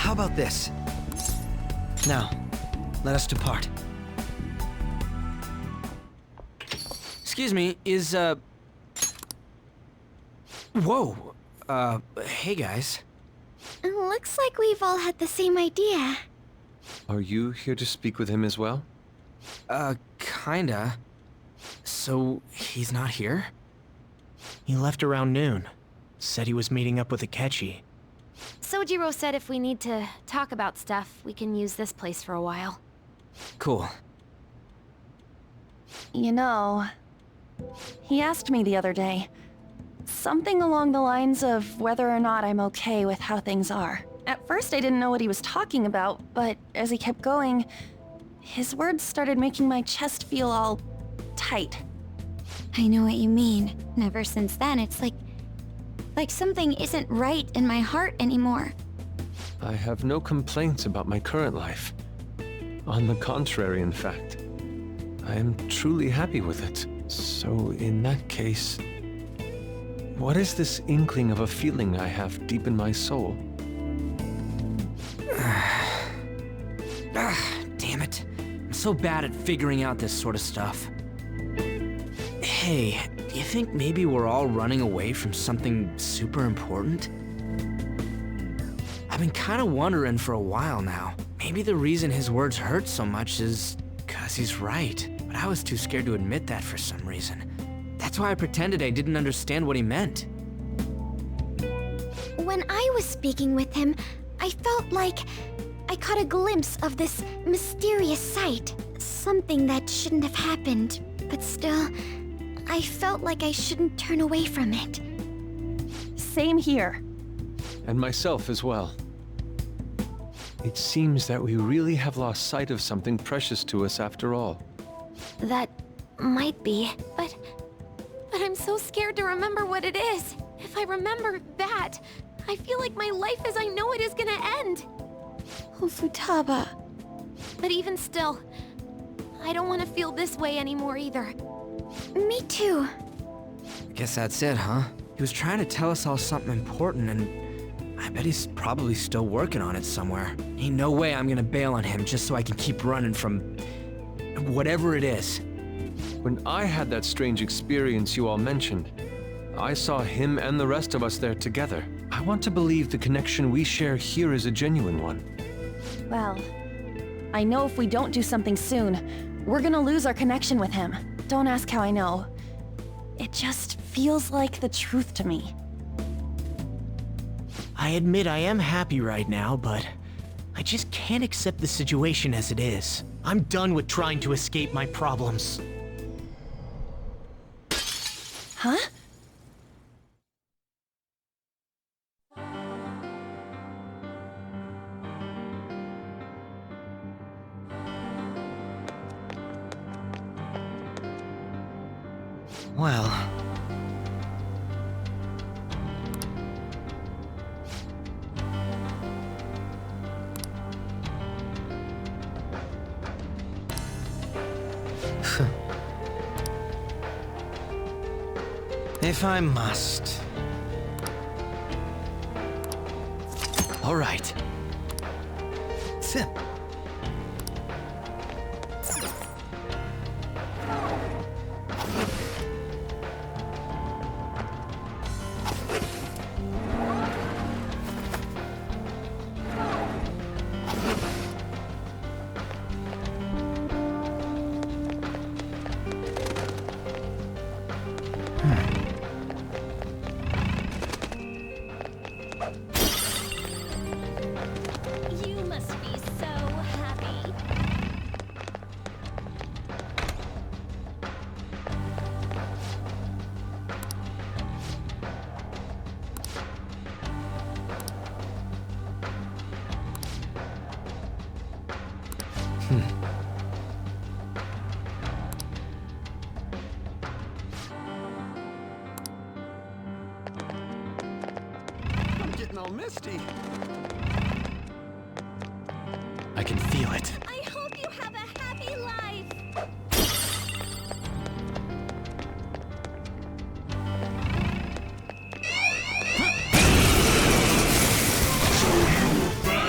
how about this? Now, let us depart. Excuse me, is, Whoa! Hey guys. Looks like we've all had the same idea. Are you here to speak with him as well? Kinda. So, he's not here? He left around noon. Said he was meeting up with Akechi. Sojiro said if we need to talk about stuff, we can use this place for a while. Cool. You know, he asked me the other day. Something along the lines of whether or not I'm okay with how things are. At first I didn't know what he was talking about, but as he kept going, his words started making my chest feel all tight. I know what you mean. And ever since then, it's like something isn't right in my heart anymore. I have no complaints about my current life. On the contrary, in fact. I am truly happy with it. So in that case, what is this inkling of a feeling I have deep in my soul? Damn it. I'm so bad at figuring out this sort of stuff. Hey, do you think maybe we're all running away from something super important? I've been kinda wondering for a while now. Maybe the reason his words hurt so much is 'cause he's right. But I was too scared to admit that for some reason. That's why I pretended I didn't understand what he meant. When I was speaking with him, I felt like I caught a glimpse of this mysterious sight. Something that shouldn't have happened, but still, I felt like I shouldn't turn away from it. Same here. And myself as well. It seems that we really have lost sight of something precious to us after all. That might be, But I'm so scared to remember what it is. If I remember that, I feel like my life as I know it is gonna end. Futaba. But even still, I don't want to feel this way anymore either. Me too. I guess that's it, huh? He was trying to tell us all something important, and I bet he's probably still working on it somewhere. Ain't no way I'm gonna bail on him just so I can keep running from whatever it is. When I had that strange experience you all mentioned, I saw him and the rest of us there together. I want to believe the connection we share here is a genuine one. Well, I know if we don't do something soon, we're gonna lose our connection with him. Don't ask how I know. It just feels like the truth to me. I admit I am happy right now, but I just can't accept the situation as it is. I'm done with trying to escape my problems. Huh? Well... If I must. All right. Sip. You must be so happy. I'm getting all misty. I can feel it. I hope you have a happy life.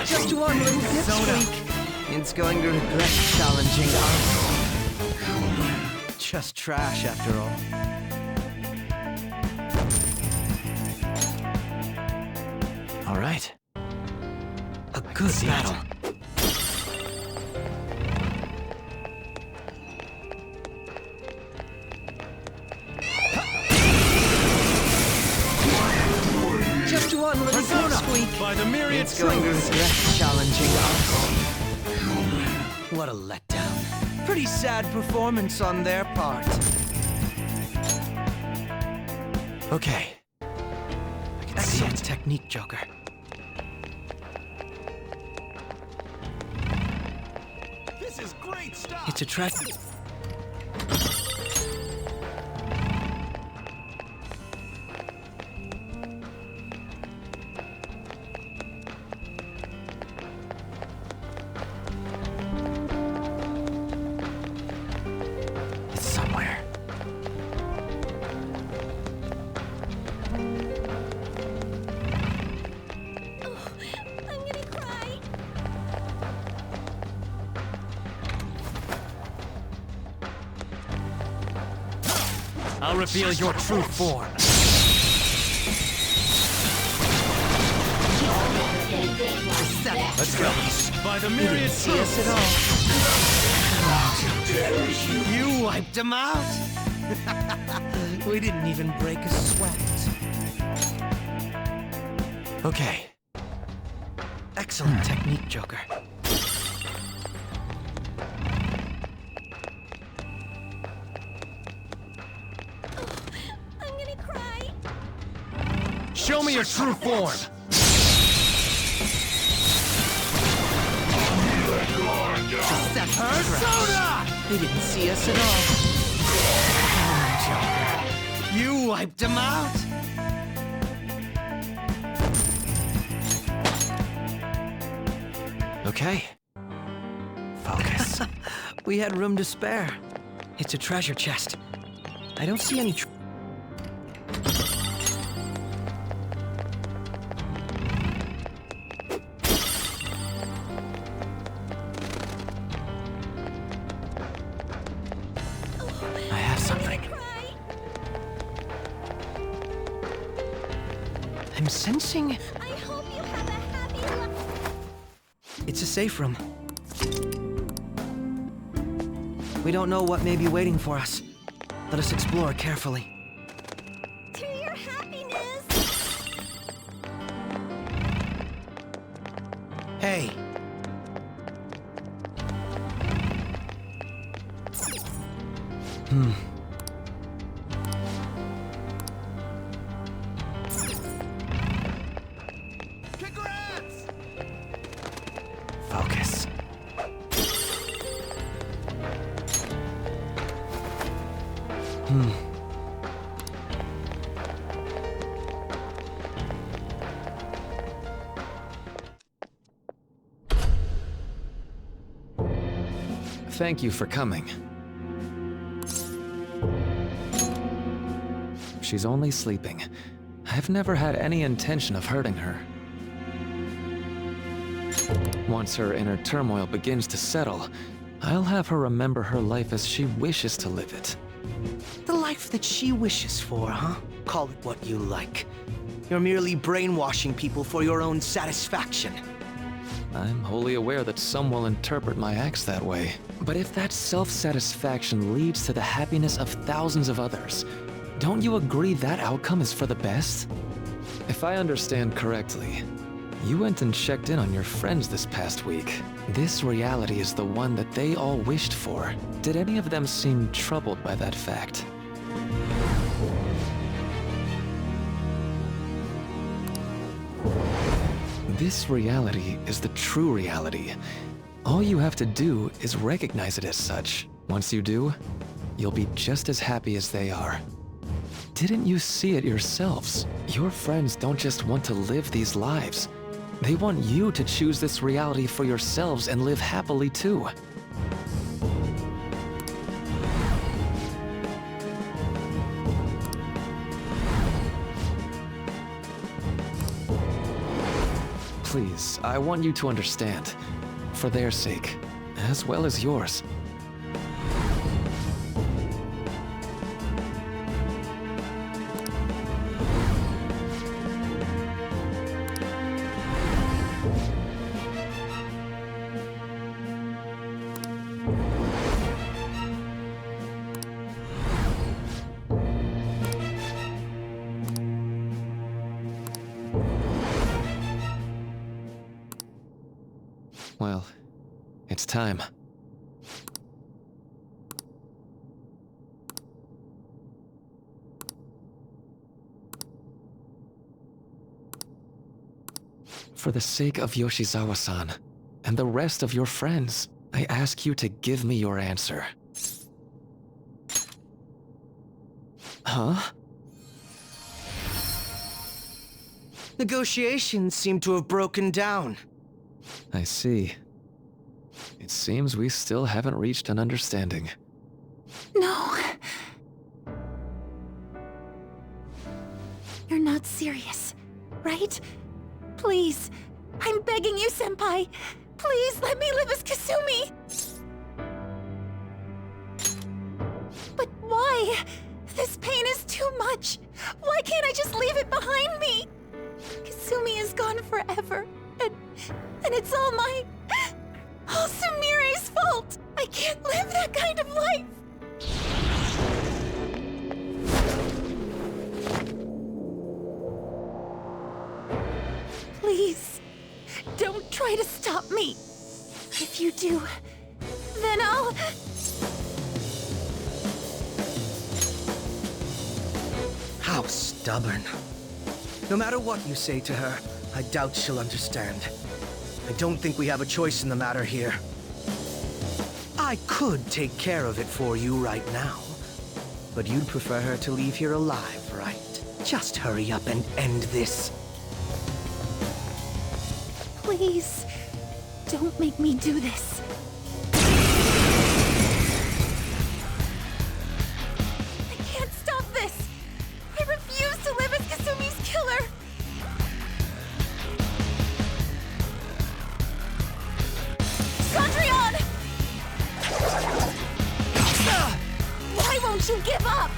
Just you on, little dipsqueak? It's going to regret challenging us. Just trash, after all. All right. A good battle. Just one little squeak. By the myriad It's going to regret challenging us. What a letdown. Pretty sad performance on their part. Okay. I can see its technique, Joker. This is great stuff. It's a track. It's somewhere. I'm gonna cry. I'll reveal your true form. Let's go. By the myriad See us at all. You wiped him out. We didn't even break a sweat. Okay. Excellent technique, Joker. I'm gonna cry. Show me your true form. That persona! They didn't see us at all. Joker. You wiped him out. Okay. Focus. We had room to spare. It's a treasure chest. I don't see any I have something. I'm sensing I hope you have a happy life. it's a safe room. We don't know what may be waiting for us. Let us explore carefully. To your happiness. Hey. Congrats! Focus. Thank you for coming. She's only sleeping. I've never had any intention of hurting her. Once her inner turmoil begins to settle, I'll have her remember her life as she wishes to live it. The life that she wishes for, huh? Call it what you like. You're merely brainwashing people for your own satisfaction. I'm wholly aware that some will interpret my acts that way. But if that self-satisfaction leads to the happiness of thousands of others, don't you agree that outcome is for the best? If I understand correctly, you went and checked in on your friends this past week. This reality is the one that they all wished for. Did any of them seem troubled by that fact? This reality is the true reality. All you have to do is recognize it as such. Once you do, you'll be just as happy as they are. Didn't you see it yourselves? Your friends don't just want to live these lives. They want you to choose this reality for yourselves and live happily too. Please, I want you to understand. For their sake, as well as yours. Well, it's time. For the sake of Yoshizawa-san, and the rest of your friends, I ask you to give me your answer. Huh? Negotiations seem to have broken down. I see. It seems we still haven't reached an understanding. No. You're not serious, right? Please, I'm begging you, Senpai. Please let me live as Kasumi. But why? This pain is too much. Why can't I just leave it behind me? Kasumi is gone forever, and it's all Sumire's fault. I can't live that kind of life. Please, don't try to stop me. If you do, then I'll... How stubborn. No matter what you say to her, I doubt she'll understand. I don't think we have a choice in the matter here. I could take care of it for you right now. But you'd prefer her to leave here alive, right? Just hurry up and end this. Please, don't make me do this. I can't stop this! I refuse to live as Kasumi's killer! Sondrian! Why won't you give up?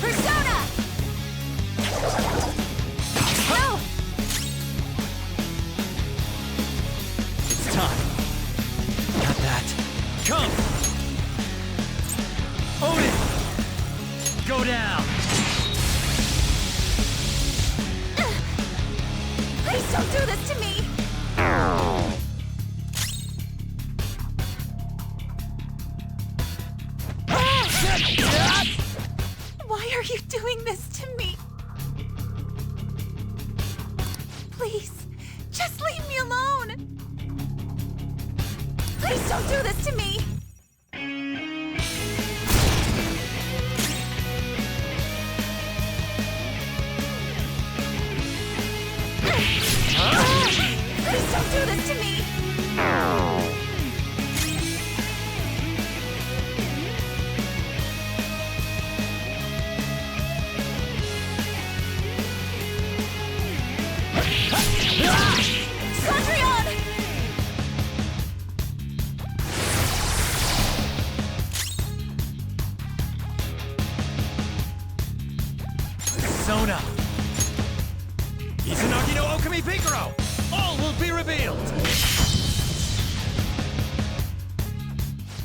Persona! No! It's time. Got that. Come! Own it! Go down! Please don't do this to me! Why are you doing this to me? Please, just leave me alone! Please don't do this to me! Please don't do this to me! Sondrian! Persona! Izanagi no Okami Pikaro! All will be revealed!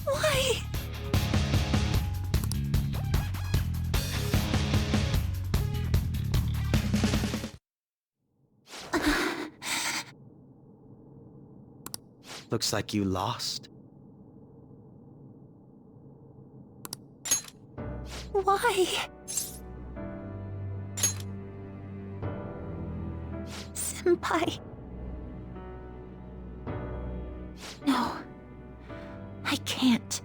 Why? Looks like you lost. Why? Senpai. No. I can't.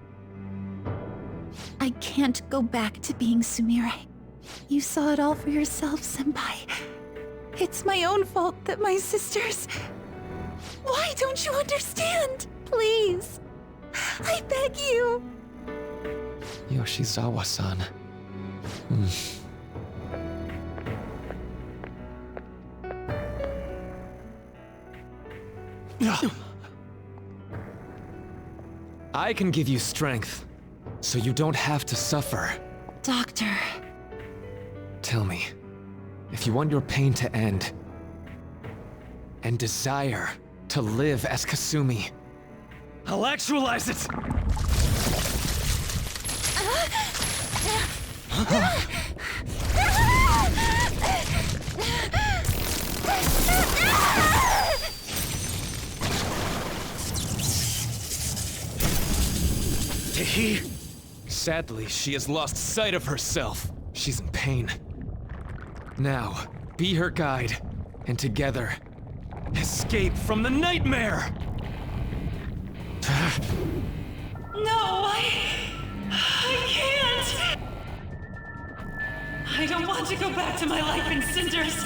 I can't go back to being Sumire. You saw it all for yourself, Senpai. It's my own fault that my sisters... Why don't you understand? Please. I beg you. Yoshizawa-san. I can give you strength, so you don't have to suffer. Doctor. Tell me, if you want your pain to end, and desire to live as Kasumi, I'll actualize it! Tehi? sadly, she has lost sight of herself. She's in pain. Now, be her guide, and together, escape from the nightmare! No, I can't! I don't want to go back to my life in cinders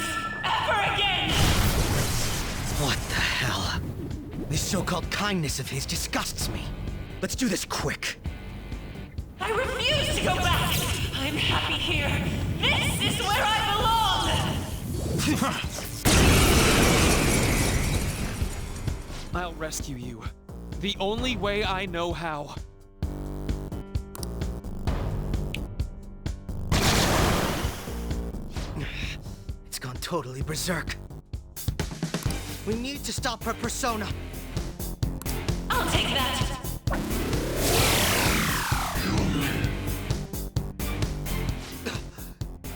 ever again! What the hell? This so-called kindness of his disgusts me. Let's do this quick. I refuse to go back! I'm happy here! This is where I belong! I'll rescue you. The only way I know how. It's gone totally berserk. We need to stop her persona. I'll take that!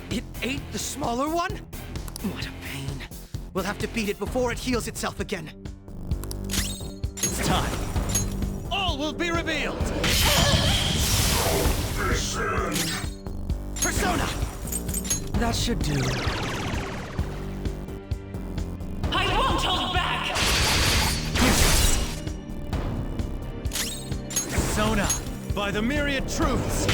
It ate the smaller one? What a pain. We'll have to beat it before it heals itself again. It's time. All will be revealed! Persona! That should do. I won't hold back! Persona, by the myriad truths!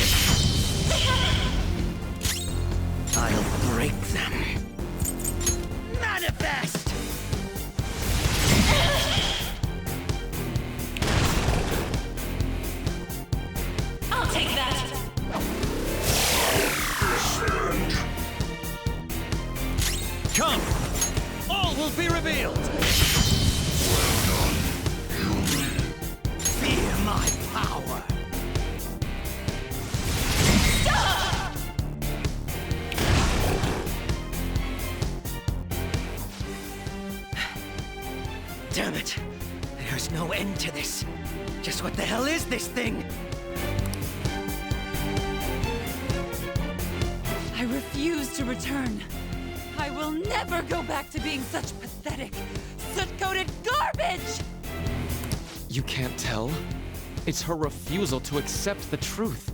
I'll break them. Manifest! I'll take that! Come! All will be revealed! Fear my power! Damn it! There's no end to this. Just what the hell is this thing? I refuse to return. I will never go back to being such pathetic, soot-coated garbage! You can't tell? It's her refusal to accept the truth.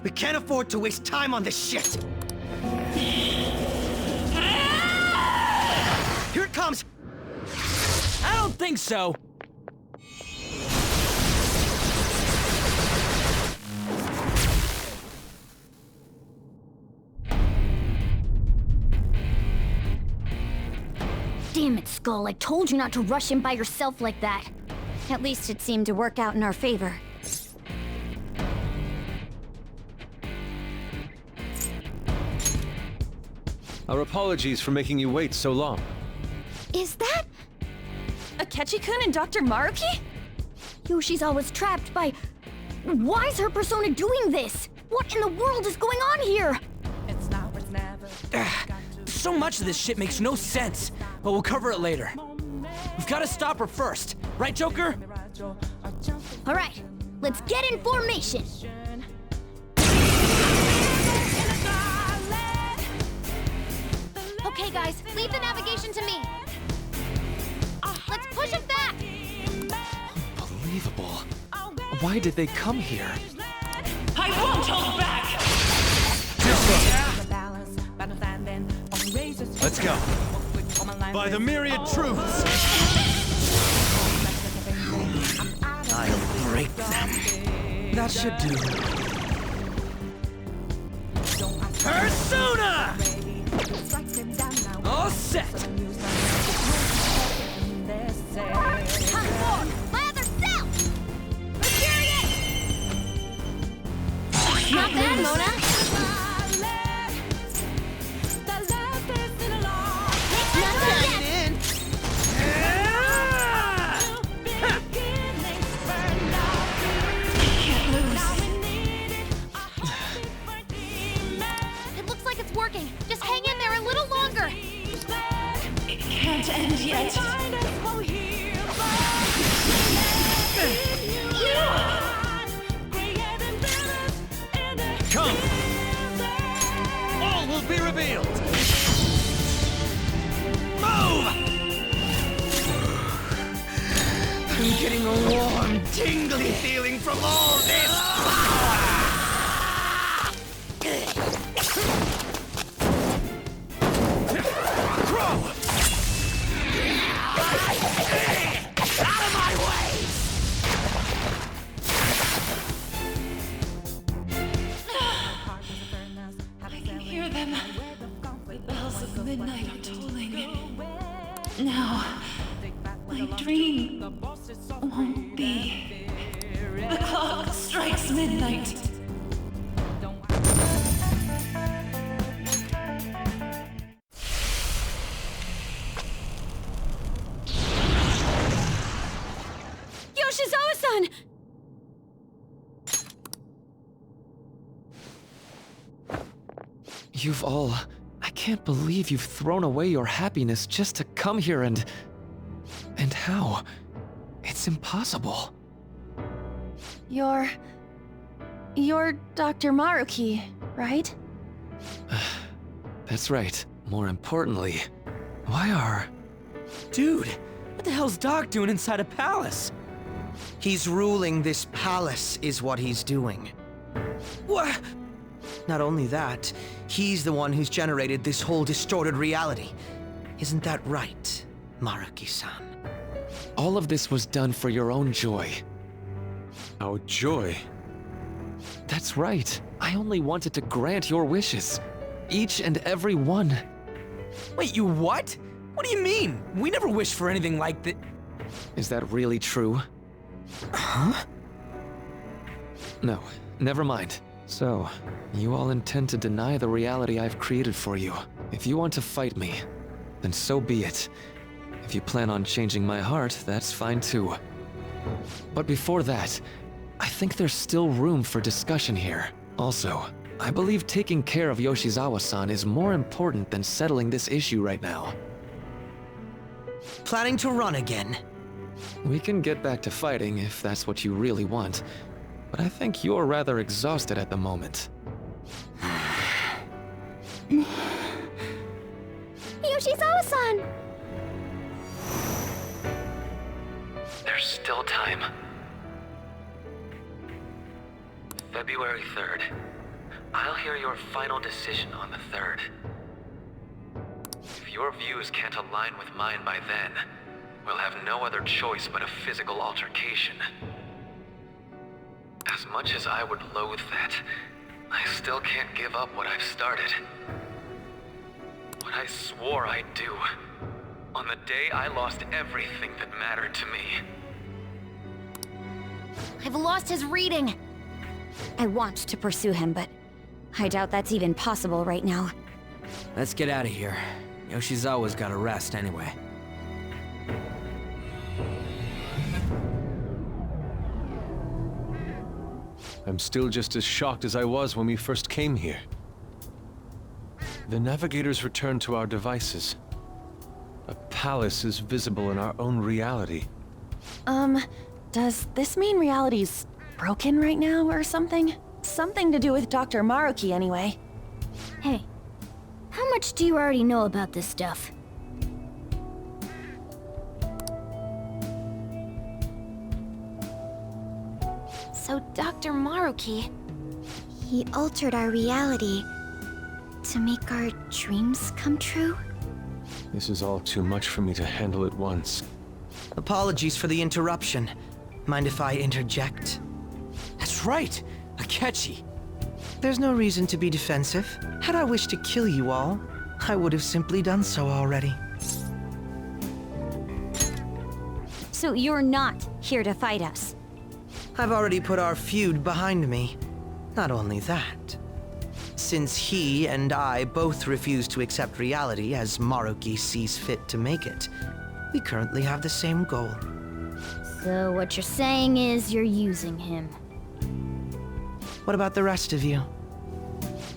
We can't afford to waste time on this shit! Here it comes! I don't think so! Damn it, Skull. I told you not to rush in by yourself like that. At least it seemed to work out in our favor. Our apologies for making you wait so long. Is that... Akechi-kun and Dr. Maruki? Yoshi's was trapped by... Why is her persona doing this? What in the world is going on here? So much of this shit makes no sense, but we'll cover it later. We've got to stop her first, right, Joker? All right, let's get in formation. Okay, guys, leave the navigation to me. Let's push it back. Unbelievable. Why did they come here? I won't hold back! Let's go. By the myriad truths! I'll break them. That should do. Persona! set! Come forth! My other self! Mysterious! Not bad, Mona. It looks like it's working. Just hang in there a little longer. It can't end yet. Come! All will be revealed! Move! I'm getting a warm, tingly feeling from all this power! Crow! Out of my way! I can hear them. The bells of midnight are tolling. Now, my dream won't be. The clock strikes midnight. Yoshizawa-san! You've all... I can't believe you've thrown away your happiness just to come here and... And how? It's impossible. You're Dr. Maruki, right? That's right. More importantly, why are... Dude, what the hell's Doc doing inside a palace? He's ruling this palace, is what he's doing. What? Not only that, he's the one who's generated this whole distorted reality. Isn't that right, Maruki-san? All of this was done for your own joy. Our joy? That's right. I only wanted to grant your wishes. Each and every one. Wait, you what? What do you mean? We never wished for anything like that. Is that really true? Huh? No, never mind. So, you all intend to deny the reality I've created for you. If you want to fight me, then so be it. If you plan on changing my heart, that's fine too. But before that, I think there's still room for discussion here. Also, I believe taking care of Yoshizawa-san is more important than settling this issue right now. Planning to run again? We can get back to fighting if that's what you really want, but I think you're rather exhausted at the moment. Yoshizawa-san! There's still time. February 3rd. I'll hear your final decision on the 3rd. If your views can't align with mine by then, we'll have no other choice but a physical altercation. As much as I would loathe that, I still can't give up what I've started. What I swore I'd do. On the day I lost everything that mattered to me. I've lost his reading. I want to pursue him, but I doubt that's even possible right now. Let's get out of here. Yoshizawa's gotta rest anyway. I'm still just as shocked as I was when we first came here. The navigators returned to our devices. A palace is visible in our own reality. Does this mean reality's broken right now or something? Something to do with Dr. Maruki anyway. Hey, how much do you already know about this stuff? So Dr. Maruki... He altered our reality to make our dreams come true? This is all too much for me to handle at once. Apologies for the interruption. Mind if I interject? That's right, Akechi. There's no reason to be defensive. Had I wished to kill you all, I would have simply done so already. So you're not here to fight us? I've already put our feud behind me. Not only that, since he and I both refuse to accept reality as Maruki sees fit to make it, we currently have the same goal. So what you're saying is you're using him. What about the rest of you?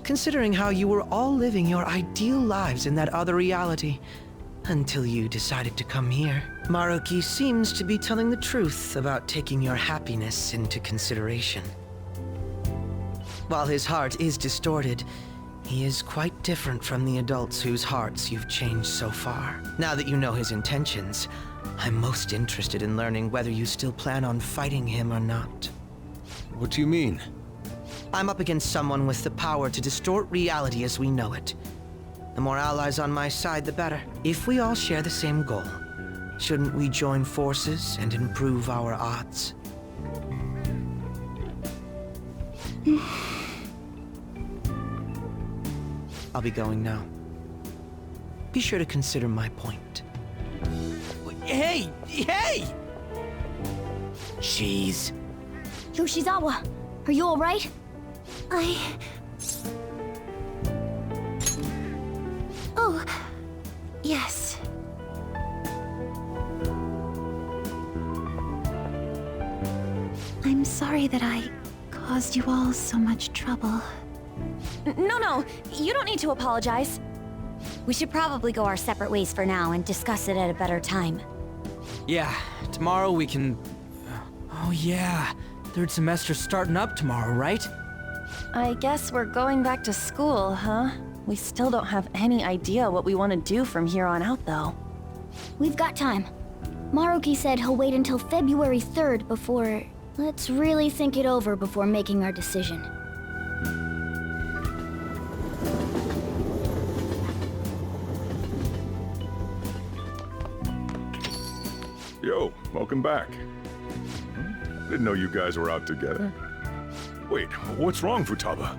Considering how you were all living your ideal lives in that other reality, until you decided to come here. Maruki seems to be telling the truth about taking your happiness into consideration. While his heart is distorted, he is quite different from the adults whose hearts you've changed so far. Now that you know his intentions, I'm most interested in learning whether you still plan on fighting him or not. What do you mean? I'm up against someone with the power to distort reality as we know it. The more allies on my side, the better. If we all share the same goal, shouldn't we join forces and improve our odds? I'll be going now. Be sure to consider my point. Hey! Hey! Jeez. Yoshizawa, are you alright? Oh, yes. I'm sorry that I caused you all so much trouble. No, you don't need to apologize. We should probably go our separate ways for now and discuss it at a better time. Yeah, tomorrow we can... Oh yeah, third semester's starting up tomorrow, right? I guess we're going back to school, huh? We still don't have any idea what we want to do from here on out, though. We've got time. Maruki said he'll wait until February 3rd before... Let's really think it over before making our decision. Yo, welcome back. Didn't know you guys were out together. Wait, what's wrong, Futaba?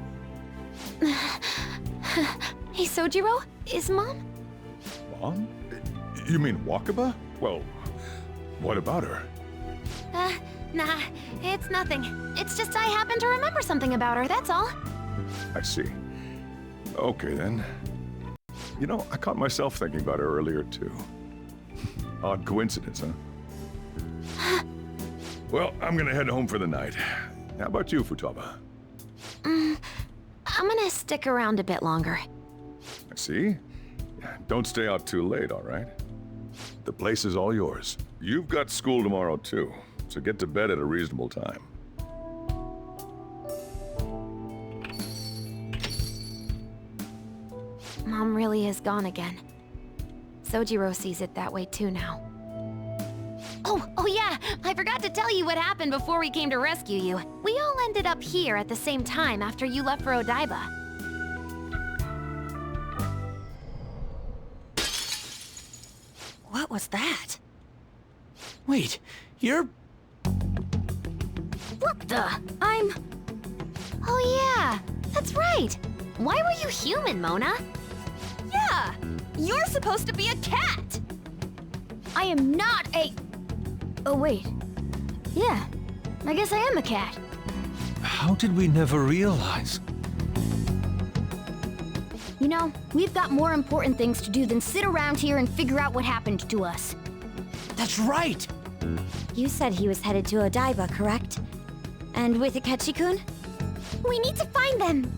Hey, Sojiro, is Mom? Mom? You mean Wakaba? Well, what about her? Nah, it's nothing. It's just I happen to remember something about her, that's all. I see. Okay, then. You know, I caught myself thinking about her earlier, too. Odd coincidence, huh? Well, I'm gonna head home for the night. How about you, Futaba? I'm gonna stick around a bit longer. I see. Don't stay out too late, all right? The place is all yours. You've got school tomorrow, too, so get to bed at a reasonable time. Mom really is gone again. Sojiro sees it that way too now. Oh yeah, I forgot to tell you what happened before we came to rescue you. We all ended up here at the same time after you left for Odaiba. What was that? Wait, you're... What the? Oh yeah, that's right. Why were you human, Mona? Yeah! You're supposed to be a cat! I am not a... Oh, wait. Yeah, I guess I am a cat. How did we never realize? You know, we've got more important things to do than sit around here and figure out what happened to us. That's right! You said he was headed to Odaiba, correct? And with Akechi-kun? We need to find them!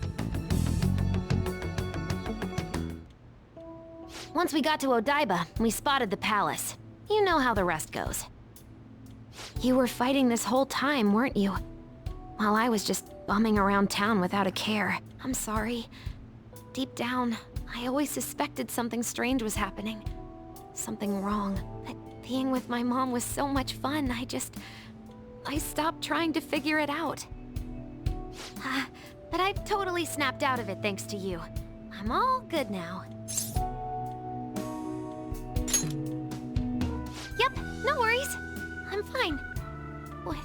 Once we got to Odaiba, we spotted the palace. You know how the rest goes. You were fighting this whole time, weren't you? While I was just bumming around town without a care. I'm sorry. Deep down, I always suspected something strange was happening. Something wrong. But being with my mom was so much fun, I stopped trying to figure it out. But I totally snapped out of it thanks to you. I'm all good now. Yep, no worries. I'm fine. With...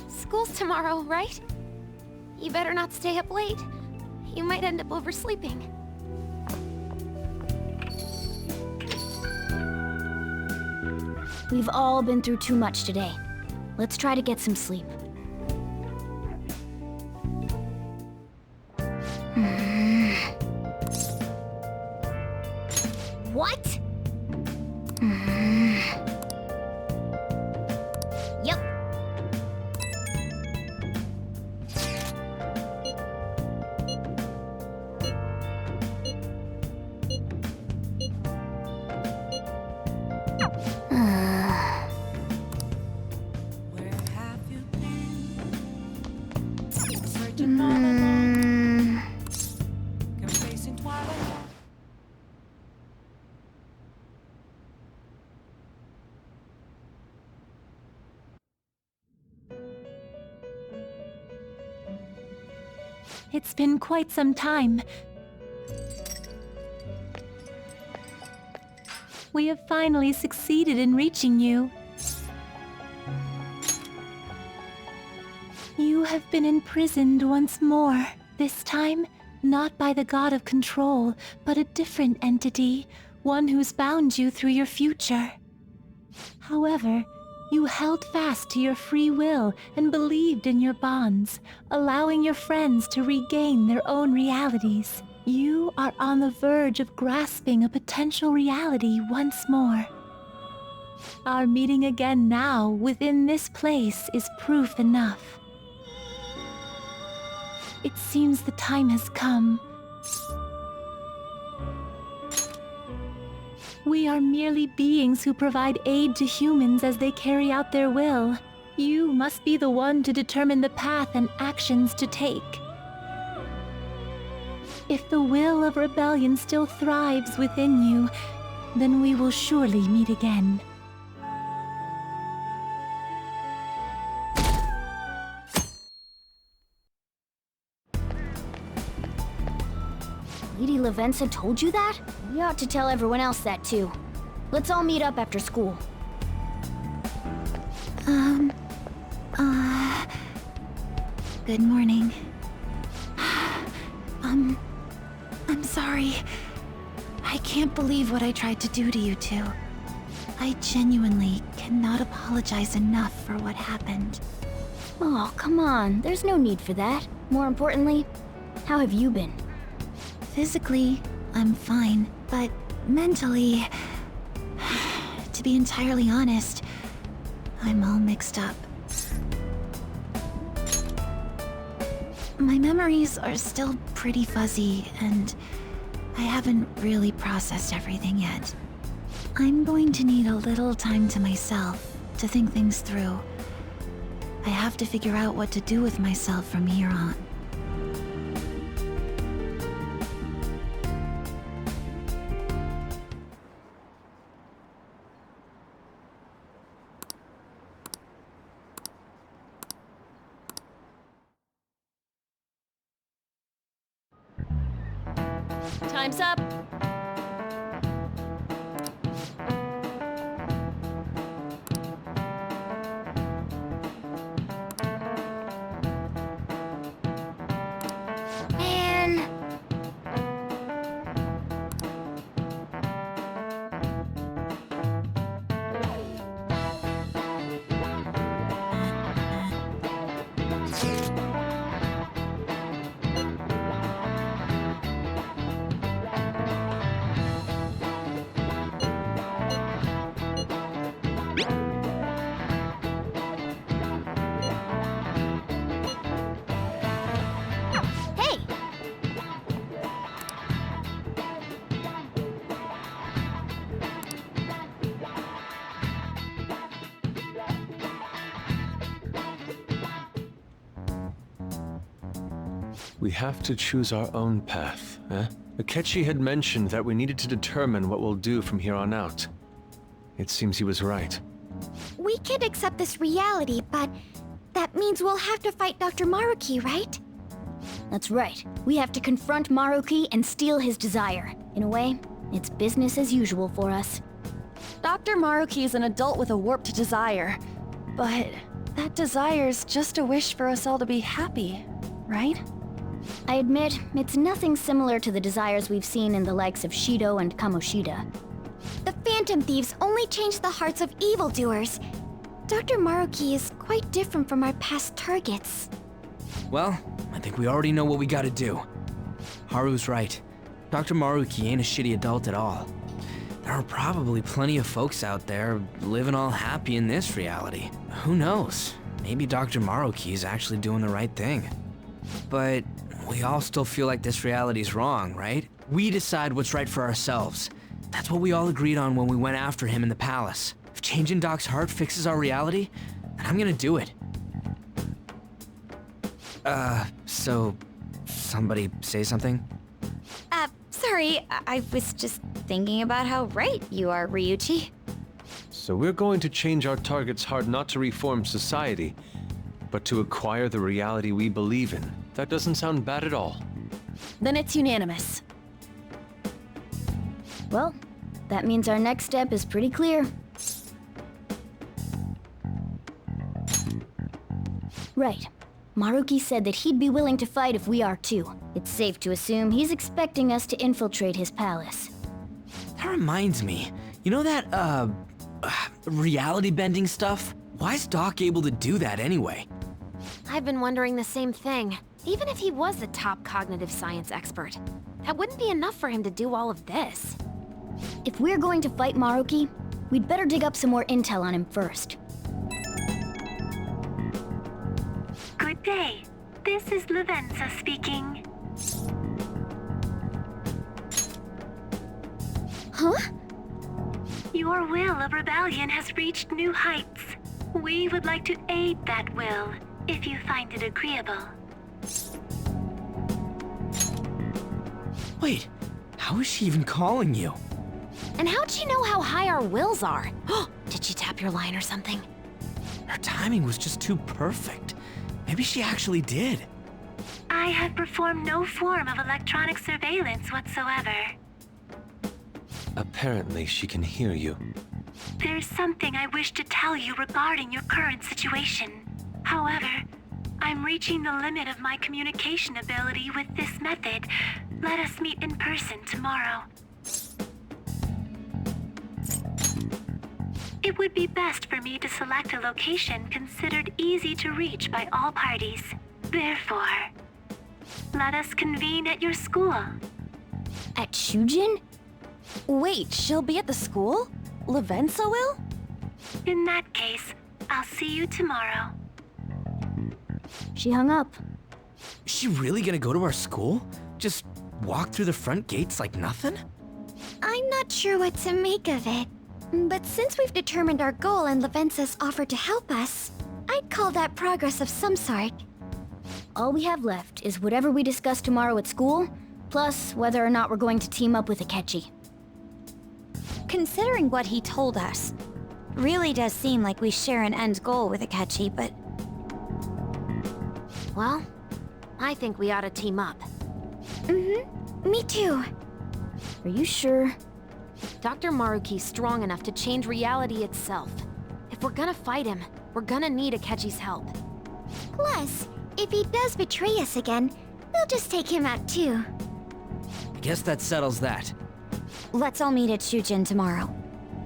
School's tomorrow, right? You better not stay up late. You might end up oversleeping. We've all been through too much today. Let's try to get some sleep. What? Yep. Where have you been? Searching all alone. Facing twilight. It's been quite some time. We have finally succeeded in reaching you. You have been imprisoned once more. This time, not by the god of control, but a different entity, one who's bound you through your future. However, you held fast to your free will and believed in your bonds, allowing your friends to regain their own realities. You are on the verge of grasping a potential reality once more. Our meeting again now within this place is proof enough. It seems the time has come. We are merely beings who provide aid to humans as they carry out their will. You must be the one to determine the path and actions to take. If the will of rebellion still thrives within you, then we will surely meet again. Lady Levensa told you that? We ought to tell everyone else that too. Let's all meet up after school. Good morning. I'm sorry. I can't believe what I tried to do to you two. I genuinely cannot apologize enough for what happened. Oh, come on. There's no need for that. More importantly, how have you been? Physically, I'm fine, but mentally, to be entirely honest, I'm all mixed up. My memories are still pretty fuzzy, and I haven't really processed everything yet. I'm going to need a little time to myself to think things through. I have to figure out what to do with myself from here on. Time's up. Man. Hey! We have to choose our own path, eh? Akechi had mentioned that we needed to determine what we'll do from here on out. It seems he was right. We could accept this reality, but that means we'll have to fight Dr. Maruki, right? That's right. We have to confront Maruki and steal his desire. In a way, it's business as usual for us. Dr. Maruki is an adult with a warped desire, but that desire's just a wish for us all to be happy, right? I admit, it's nothing similar to the desires we've seen in the likes of Shido and Kamoshida. The phantom thieves only change the hearts of evildoers. Dr. Maruki is quite different from our past targets. Well, I think we already know what we gotta do. Haru's right. Dr. Maruki ain't a shitty adult at all. There are probably plenty of folks out there living all happy in this reality. Who knows? Maybe Dr. Maruki is actually doing the right thing. But we all still feel like this reality's wrong, right? We decide what's right for ourselves. That's what we all agreed on when we went after him in the palace. If changing Doc's heart fixes our reality, then I'm gonna do it. So somebody say something? Sorry, I was just thinking about how right you are, Ryuichi. So we're going to change our target's heart not to reform society, but to acquire the reality we believe in. That doesn't sound bad at all. Then it's unanimous. Well, that means our next step is pretty clear. Right. Maruki said that he'd be willing to fight if we are too. It's safe to assume he's expecting us to infiltrate his palace. That reminds me. You know that, reality bending stuff? Why is Doc able to do that anyway? I've been wondering the same thing. Even if he was the top cognitive science expert, that wouldn't be enough for him to do all of this. If we're going to fight Maruki, we'd better dig up some more intel on him first. Good day. This is Lavenza speaking. Huh? Your will of rebellion has reached new heights. We would like to aid that will, if you find it agreeable. Wait, how is she even calling you? And how'd she know how high our wills are? Did she tap your line or something? Her timing was just too perfect. Maybe she actually did. I have performed no form of electronic surveillance whatsoever. Apparently she can hear you. There's something I wish to tell you regarding your current situation. However, I'm reaching the limit of my communication ability with this method. Let us meet in person tomorrow. It would be best for me to select a location considered easy to reach by all parties. Therefore, let us convene at your school. At Shujin? Wait, she'll be at the school? Lavenza will? In that case, I'll see you tomorrow. She hung up. Is she really gonna go to our school? Just walk through the front gates like nothing? I'm not sure what to make of it. But since we've determined our goal and Lavenza's offered to help us, I'd call that progress of some sort. All we have left is whatever we discuss tomorrow at school, plus whether or not we're going to team up with Akechi. Considering what he told us, really does seem like we share an end goal with Akechi, but... Well, I think we ought to team up. Me too. Are you sure? Dr. Maruki's strong enough to change reality itself. If we're gonna fight him, we're gonna need Akechi's help. Plus, if he does betray us again, we'll just take him out too. I guess that settles that. Let's all meet at Shujin tomorrow.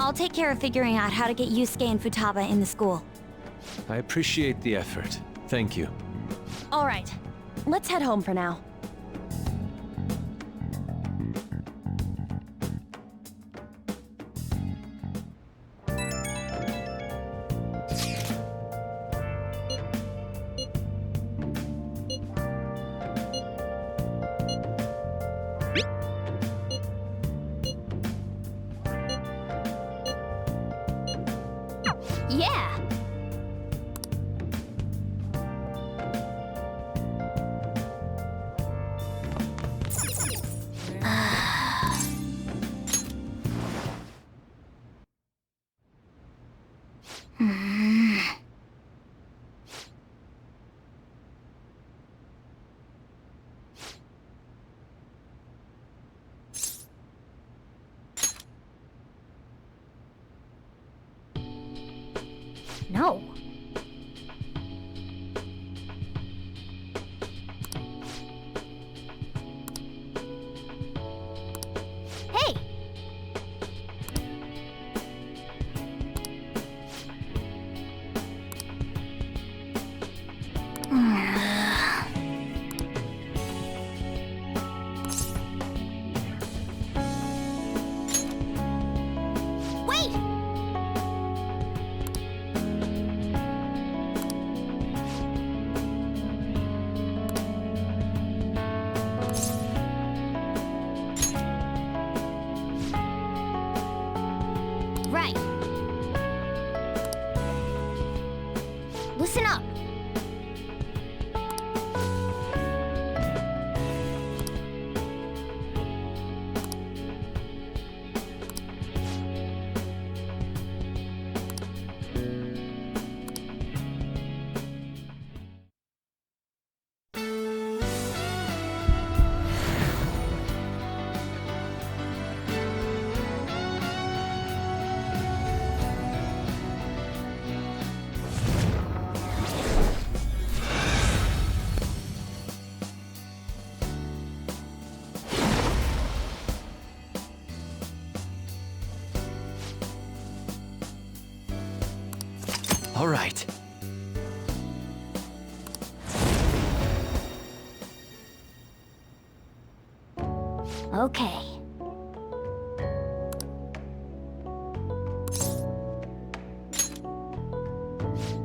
I'll take care of figuring out how to get Yusuke and Futaba in the school. I appreciate the effort. Thank you. All right, let's head home for now. Yeah! No. Hey! Okay.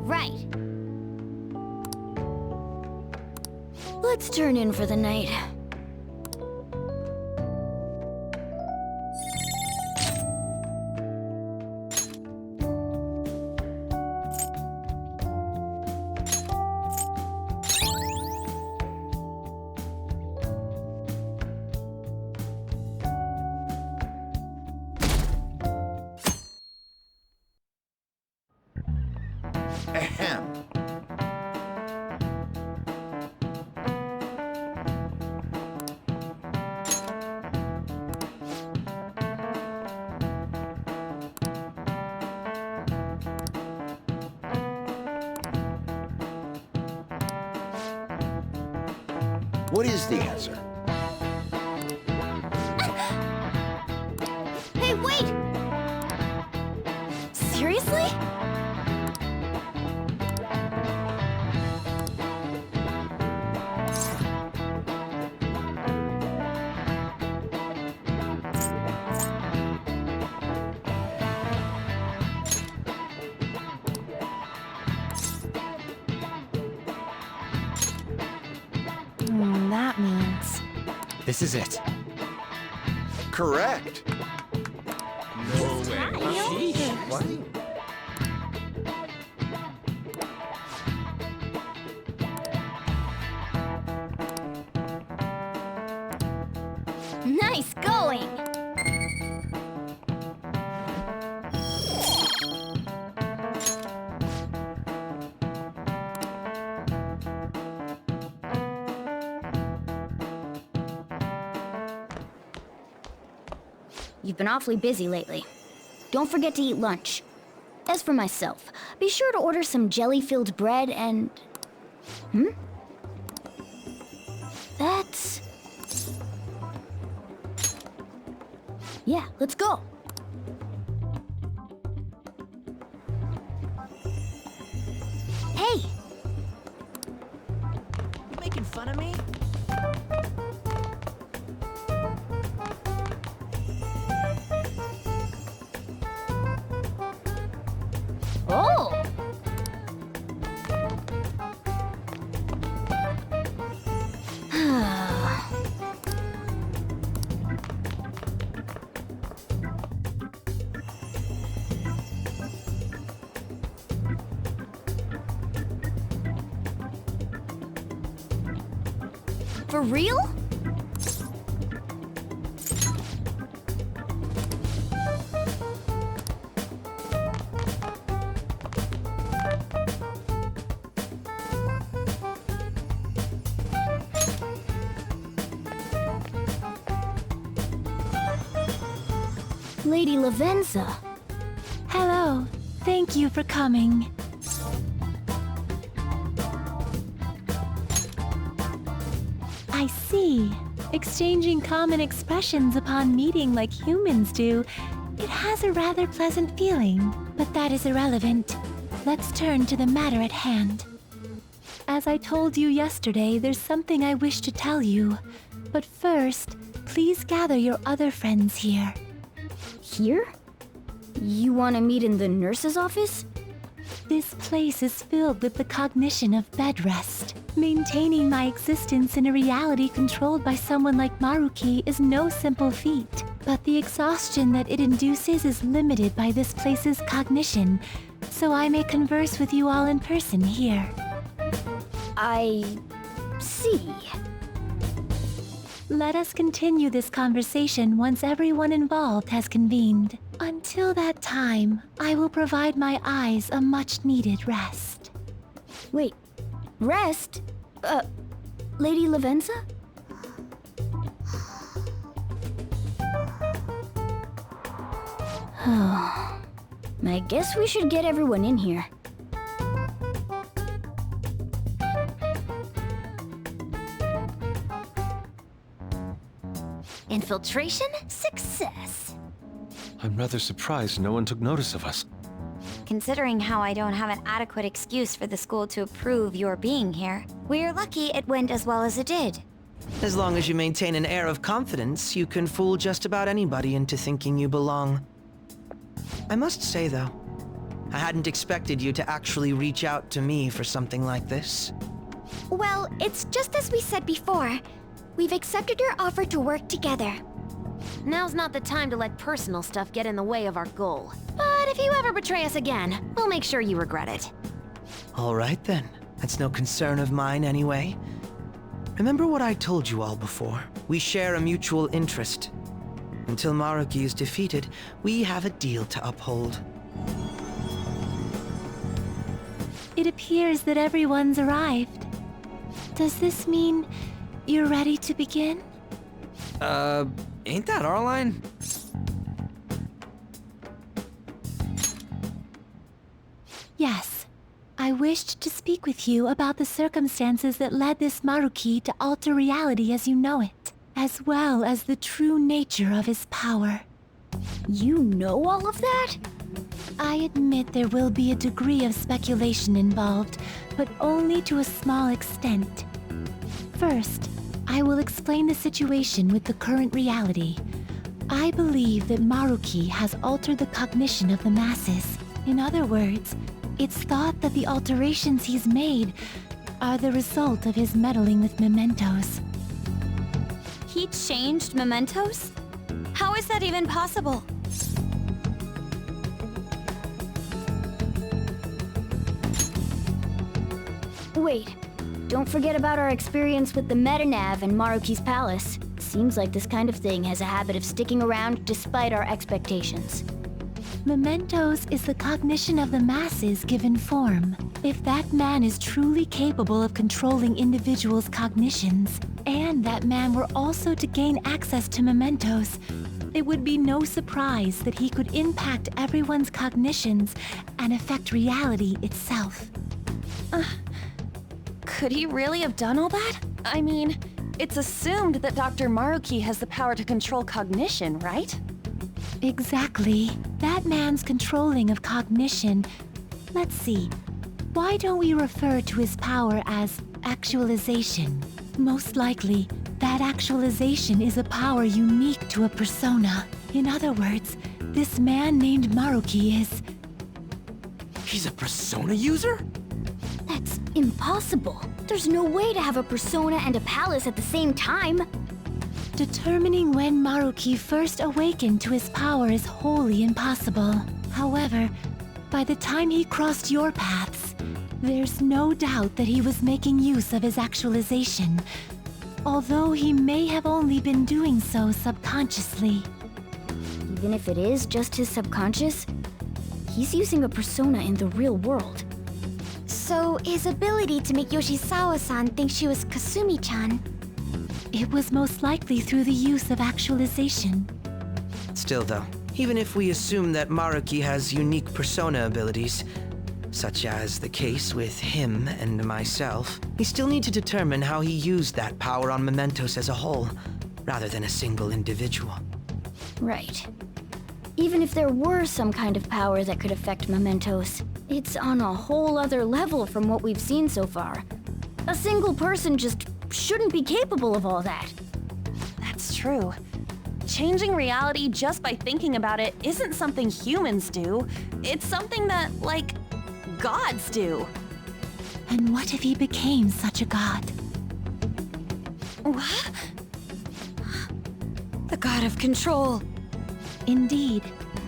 Right. Let's turn in for the night. Ahem. What is the answer? Hey, wait! Seriously? That means... This is it. Correct. No way. What? Nice going! You've been awfully busy lately. Don't forget to eat lunch. As for myself, be sure to order some jelly-filled bread and... That's... Yeah, let's go. Hey! You making fun of me? Oh! For real? Lady Lavenza. Hello. Thank you for coming. I see. Exchanging common expressions upon meeting like humans do, it has a rather pleasant feeling. But that is irrelevant. Let's turn to the matter at hand. As I told you yesterday, there's something I wish to tell you. But first, please gather your other friends here. Here? You want to meet in the nurse's office? This place is filled with the cognition of bed rest. Maintaining my existence in a reality controlled by someone like Maruki is no simple feat, but the exhaustion that it induces is limited by this place's cognition, so I may converse with you all in person here. I... see. Let us continue this conversation once everyone involved has convened. Until that time, I will provide my eyes a much-needed rest. Wait, rest? Lady Lavenza? I guess we should get everyone in here. Infiltration success. I'm rather surprised no one took notice of us. Considering how I don't have an adequate excuse for the school to approve your being here, we're lucky it went as well as it did. As long as you maintain an air of confidence, you can fool just about anybody into thinking you belong. I must say, though, I hadn't expected you to actually reach out to me for something like this. Well, it's just as we said before. We've accepted your offer to work together. Now's not the time to let personal stuff get in the way of our goal. But if you ever betray us again, we'll make sure you regret it. All right then. That's no concern of mine anyway. Remember what I told you all before. We share a mutual interest. Until Maruki is defeated, we have a deal to uphold. It appears that everyone's arrived. Does this mean you're ready to begin? Ain't that our line? Yes. I wished to speak with you about the circumstances that led this Maruki to alter reality as you know it, as well as the true nature of his power. You know all of that? I admit there will be a degree of speculation involved, but only to a small extent. First, I will explain the situation with the current reality. I believe that Maruki has altered the cognition of the masses. In other words, it's thought that the alterations he's made are the result of his meddling with mementos. He changed mementos? How is that even possible? Wait, don't forget about our experience with the Metanav and Maruki's palace. Seems like this kind of thing has a habit of sticking around despite our expectations. Mementos is the cognition of the masses given form. If that man is truly capable of controlling individuals' cognitions, and that man were also to gain access to mementos, it would be no surprise that he could impact everyone's cognitions and affect reality itself. Could he really have done all that? I mean, it's assumed that Dr. Maruki has the power to control cognition, right? Exactly. That man's controlling of cognition. Let's see. Why don't we refer to his power as actualization? Most likely, that actualization is a power unique to a persona. In other words, this man named Maruki is... He's a persona user? That's impossible. There's no way to have a persona and a palace at the same time. Determining when Maruki first awakened to his power is wholly impossible. However, by the time he crossed your paths, there's no doubt that he was making use of his actualization, although he may have only been doing so subconsciously. Even if it is just his subconscious, he's using a persona in the real world. So his ability to make Yoshizawa-san think she was Kasumi-chan. It was most likely through the use of actualization. Still though, even if we assume that Maruki has unique persona abilities, such as the case with him and myself, we still need to determine how he used that power on mementos as a whole, rather than a single individual. Right. Even if there were some kind of power that could affect mementos, it's on a whole other level from what we've seen so far. A single person just shouldn't be capable of all that. That's true. Changing reality just by thinking about it isn't something humans do. It's something that, like, gods do. And what if he became such a god? What? The god of control. Indeed.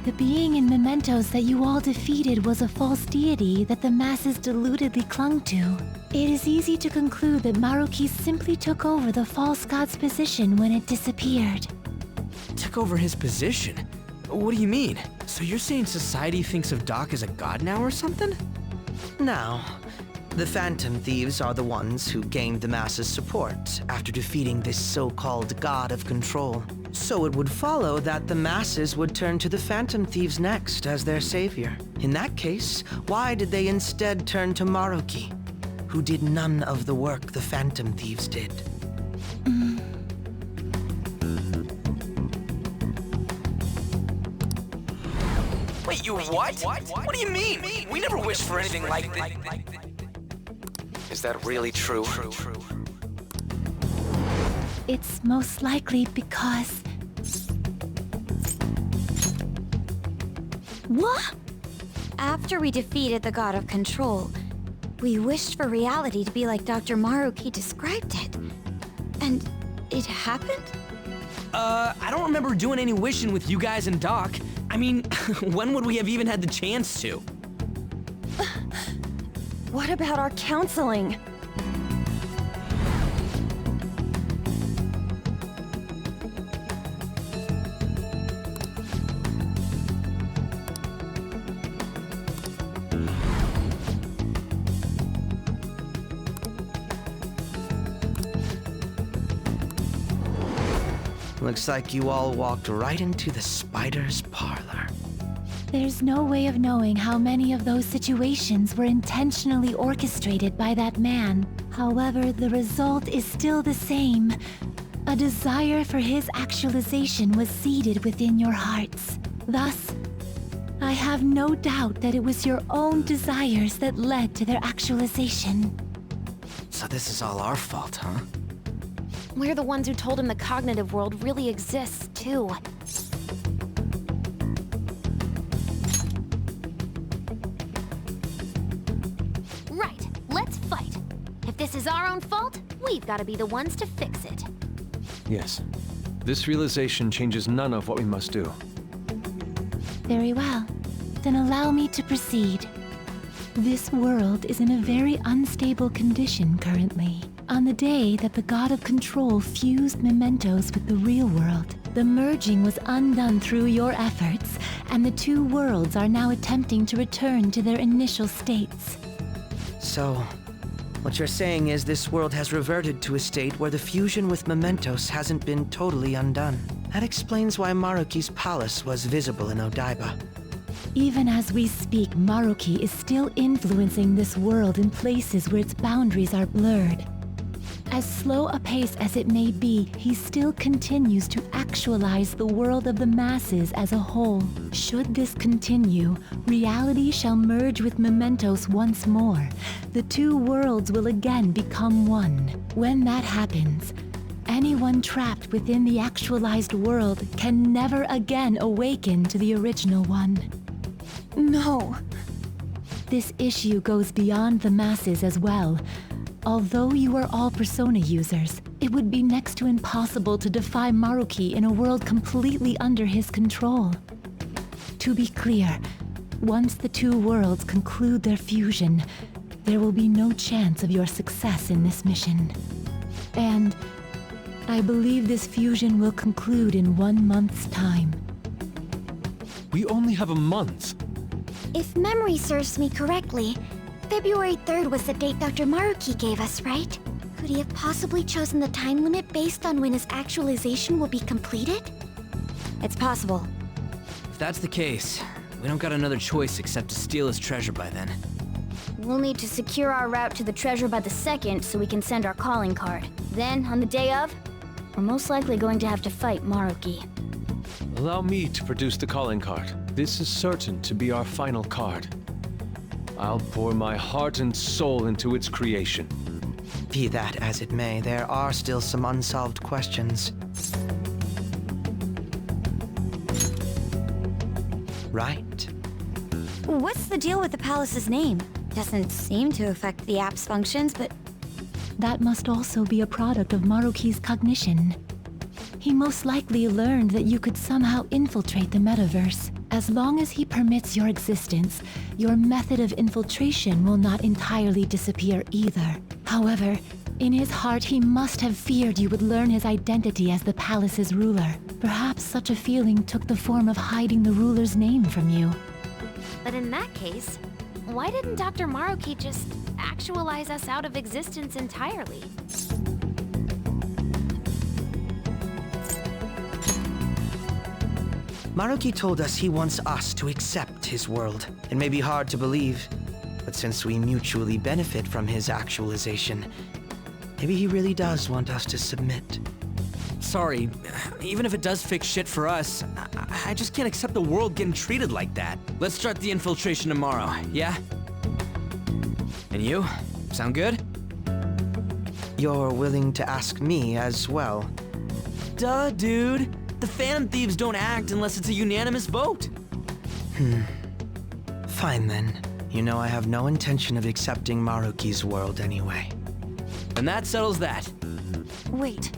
The being in mementos that you all defeated was a false deity that the masses deludedly clung to. It is easy to conclude that Maruki simply took over the false god's position when it disappeared. Took over his position? What do you mean? So you're saying society thinks of Doc as a god now or something? Now, the Phantom Thieves are the ones who gained the masses' support after defeating this so-called god of control. So it would follow that the masses would turn to the Phantom Thieves next as their savior. In that case, why did they instead turn to Maruki, who did none of the work the Phantom Thieves did? Wait, you what? What do you mean? We never wished for anything like this. Is that really true? it's most likely because... What? After we defeated the God of Control, we wished for reality to be like Dr. Maruki described it. And it happened? I don't remember doing any wishing with you guys and Doc. I mean, when would we have even had the chance to? What about our counseling? Looks like you all walked right into the spider's parlor. There's no way of knowing how many of those situations were intentionally orchestrated by that man. However, the result is still the same. A desire for his actualization was seeded within your hearts. Thus, I have no doubt that it was your own desires that led to their actualization. So this is all our fault, huh? We're the ones who told him the cognitive world really exists, too. Right, let's fight. If this is our own fault, we've got to be the ones to fix it. Yes. This realization changes none of what we must do. Very well. Then allow me to proceed. This world is in a very unstable condition currently. On the day that the God of Control fused mementos with the real world, the merging was undone through your efforts, and the two worlds are now attempting to return to their initial states. So, what you're saying is this world has reverted to a state where the fusion with mementos hasn't been totally undone. That explains why Maruki's palace was visible in Odaiba. Even as we speak, Maruki is still influencing this world in places where its boundaries are blurred. As slow a pace as it may be, he still continues to actualize the world of the masses as a whole. Should this continue, reality shall merge with mementos once more. The two worlds will again become one. When that happens, anyone trapped within the actualized world can never again awaken to the original one. No. This issue goes beyond the masses as well. Although you are all Persona users, it would be next to impossible to defy Maruki in a world completely under his control. To be clear, once the two worlds conclude their fusion, there will be no chance of your success in this mission. And I believe this fusion will conclude in 1 month's time. We only have a month. If memory serves me correctly, February 3rd was the date Dr. Maruki gave us, right? Could he have possibly chosen the time limit based on when his actualization will be completed? It's possible. If that's the case, we don't got another choice except to steal his treasure by then. We'll need to secure our route to the treasure by the 2nd so we can send our calling card. Then, on the day of, we're most likely going to have to fight Maruki. Allow me to produce the calling card. This is certain to be our final card. I'll pour my heart and soul into its creation. Be that as it may, there are still some unsolved questions. Right. What's the deal with the palace's name? Doesn't seem to affect the app's functions, but... That must also be a product of Maruki's cognition. He most likely learned that you could somehow infiltrate the metaverse. As long as he permits your existence, your method of infiltration will not entirely disappear either. However, in his heart he must have feared you would learn his identity as the palace's ruler. Perhaps such a feeling took the form of hiding the ruler's name from you. But in that case, why didn't Dr. Maruki just actualize us out of existence entirely? Maruki told us he wants us to accept his world. It may be hard to believe, but since we mutually benefit from his actualization, maybe he really does want us to submit. Sorry, even if it does fix shit for us, I just can't accept the world getting treated like that. Let's start the infiltration tomorrow, yeah? And you? Sound good? you're willing to ask me as well. Duh, dude. The Phantom Thieves don't act unless it's a unanimous vote. Fine then. You know I have no intention of accepting Maruki's world anyway. And that settles that. Wait,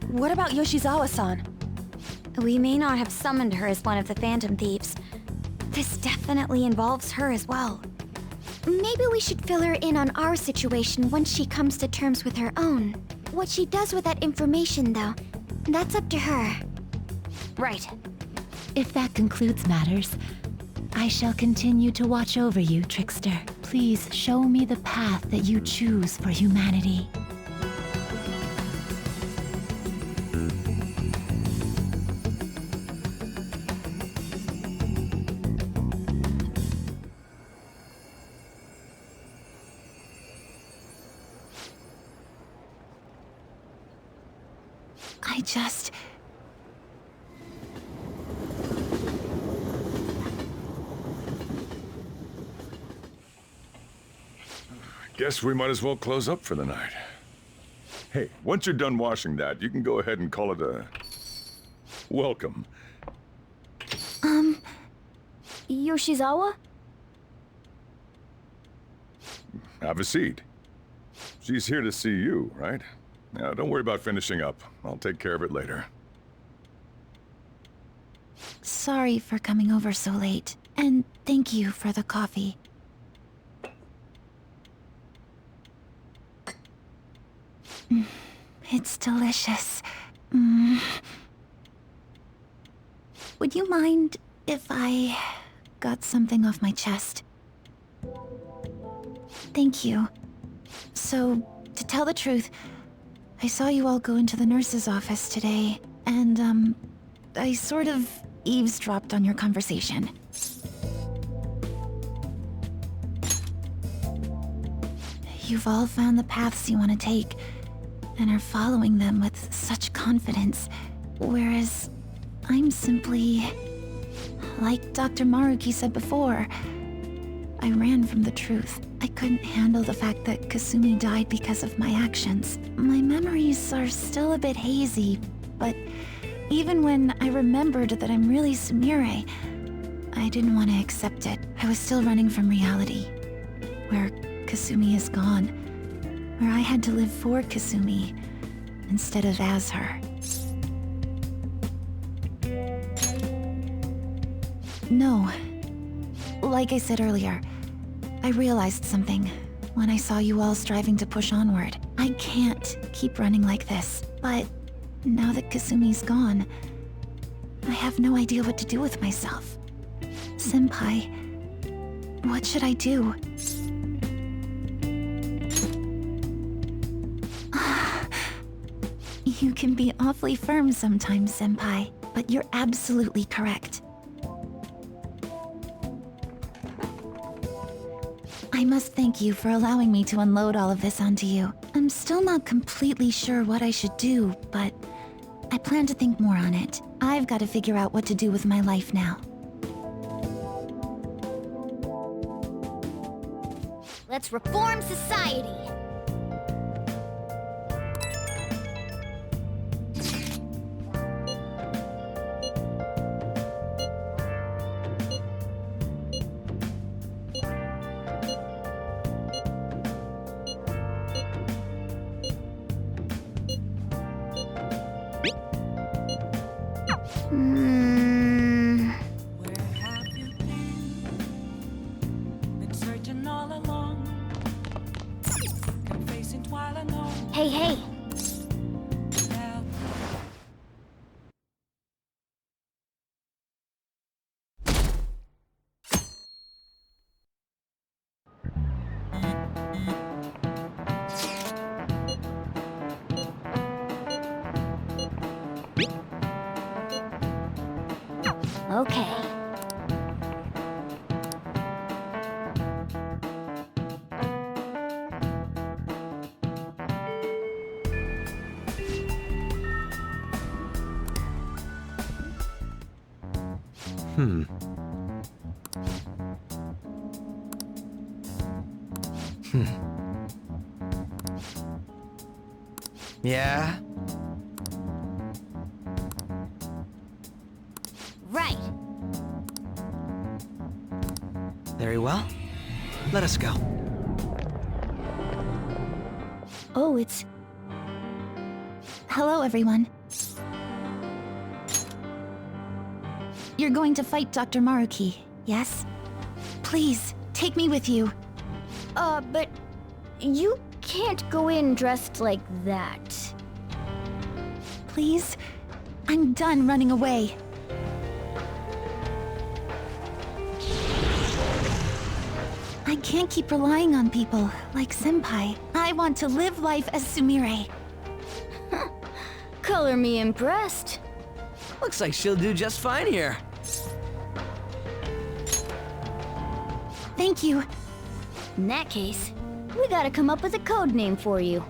what about Yoshizawa-san? We may not have summoned her as one of the Phantom Thieves. This definitely involves her as well. Maybe we should fill her in on our situation once she comes to terms with her own. What she does with that information, though, that's up to her. Right. If that concludes matters, I shall continue to watch over you, Trickster. Please show me the path that you choose for humanity. Guess we might as well close up for the night. Hey, once you're done washing that, you can go ahead and call it a... welcome. Yoshizawa? Have a seat. She's here to see you, right? Now, don't worry about finishing up. I'll take care of it later. Sorry for coming over so late, and thank you for the coffee. It's delicious. Would you mind if I got something off my chest? Thank you. So, to tell the truth, I saw you all go into the nurse's office today, and, I sort of eavesdropped on your conversation. You've all found the paths you want to take, and are following them with such confidence, whereas I'm simply... like Dr. Maruki said before, I ran from the truth. I couldn't handle the fact that Kasumi died because of my actions. My memories are still a bit hazy, but even when I remembered that I'm really Sumire, I didn't want to accept it. I was still running from reality, where Kasumi is gone. Where I had to live for Kasumi, instead of as her. No. Like I said earlier, I realized something when I saw you all striving to push onward. I can't keep running like this, but now that Kasumi's gone, I have no idea what to do with myself. Senpai, what should I do? You can be awfully firm sometimes, Senpai, but you're absolutely correct. I must thank you for allowing me to unload all of this onto you. I'm still not completely sure what I should do, but I plan to think more on it. I've got to figure out what to do with my life now. Let's reform society. Hey, hey. Okay. Yeah? Right. Very well. Let us go. Oh, it's... Hello, everyone. You're going to fight Dr. Maruki, yes? Please, take me with you. But you can't go in dressed like that. Please? I'm done running away. I can't keep relying on people, like Senpai. I want to live life as Sumire. Color me impressed. Looks like she'll do just fine here. Thank you. In that case, we gotta come up with a code name for you.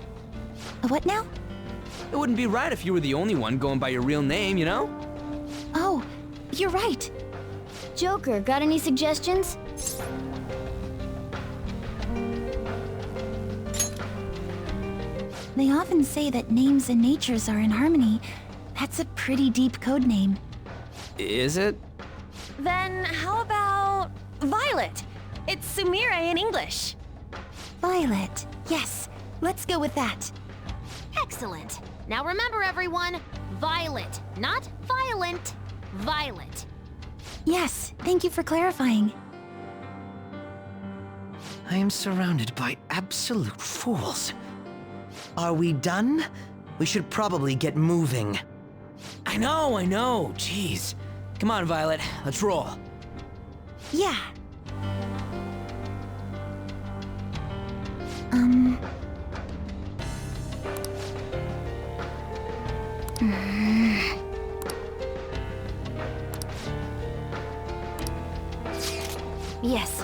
What now? It wouldn't be right if you were the only one going by your real name, you know? Oh, you're right. Joker, got any suggestions? They often say that names and natures are in harmony. That's a pretty deep code name. Is it? Then how about Violet? It's Sumire in English. Violet. Yes, let's go with that. Excellent. Now remember, everyone, Violet, not violent. Violet. Yes, thank you for clarifying. I am surrounded by absolute fools. Are we done? We should probably get moving. I know. Jeez. Come on, Violet. Let's roll. Yeah. Yes,